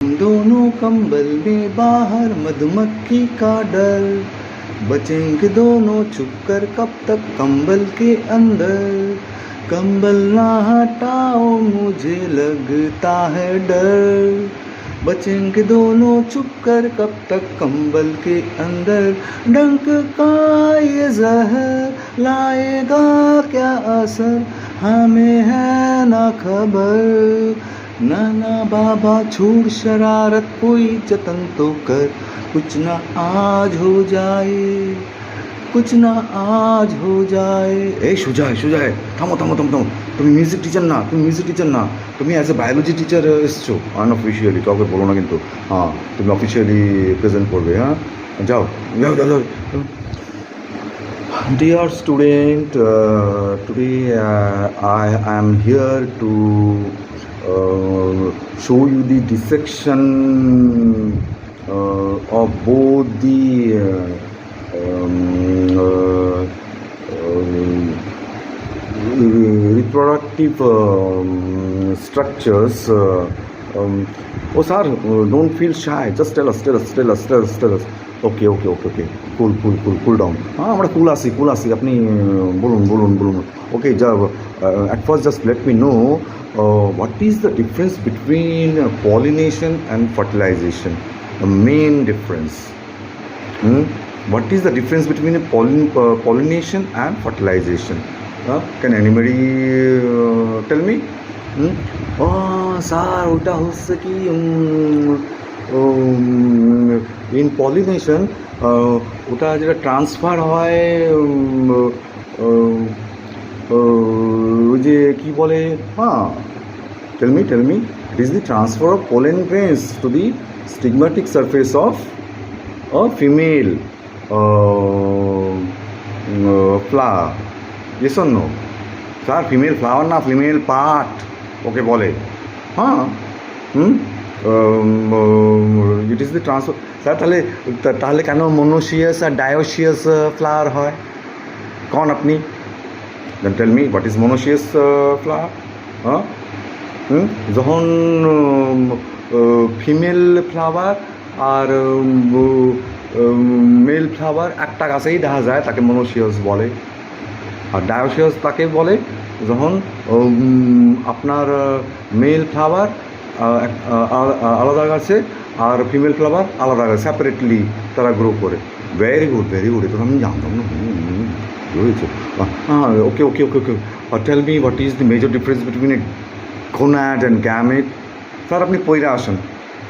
दोनों कंबल में बाहर मधुमक्खी का डर, बचेंगे दोनों छुपकर कब तक कंबल के अंदर। कंबल ना हटाओ मुझे लगता है डर, बचेंगे दोनों छुपकर कब तक कंबल के अंदर। डंक का ये जहर लाएगा क्या असर, हमें है ना खबर। नाना बाबा छोड़ शरारत, कोई जतन तो कर, कुछ ना आज हो जाए, कुछ ना आज हो जाए। এই সুজয় সুজয় থামো থামো থামো থামো, তুমি মিউজিক টিচার না, তুমি মিউজিক টিচার না, তুমি অ্যাজ এ বায়োলজি টিচার এসছো আনঅফিসিয়ালি, কাউকে বলো না কিন্তু। হ্যাঁ, তুমি অফিসিয়ালি প্রেজেন্ট করবে। হ্যাঁ, যাও যাও যাও যাও। Dear student, today I am here to show you the dissection of both the reproductive structures. Oh sir, don't feel shy, just tell us. Okay, cool down. আমরা কুল আছি, আপনি বলুন। ওকে, যা at first just let me know what is the difference between pollination and fertilization, the main difference. What is the difference between pollination and fertilization? Can anybody tell me? Sir ওটা হচ্ছে কি, in pollination ওটা যেটা transfer হয়, ওই যে কী বলে, হ্যাঁ, tell me it is the transfer of pollen grains to the stigmatic surface of female flower. Yes or no? Sir female flower না, ফিমেল পার্ট ওকে বলে। হ্যাঁ, it is the transfer. Sir তাহলে কেন মনোসিয়াস আর dioecious flower হয়, কন আপনি? Then tell me what is monoecious flower. হ্যাঁ, যখন ফিমেল ফ্লাওয়ার আর মেল ফ্লাওয়ার একটা গাছেই দেখা যায়, তাকে মনোসিয়াস বলে। আর ডায়োসিয়াস তাকে বলে যখন আপনার মেল ফ্লাওয়ার আলাদা গাছে আর ফিমেল ফ্লাওয়ার আলাদা গাছে সেপারেটলি তারা গ্রো করে। ভেরি গুড, এটা আমি জানতাম না, রয়েছে। হ্যাঁ, okay. Tell me what is the major difference between a gonad and gamete. Sir আপনি পইরা আসেন।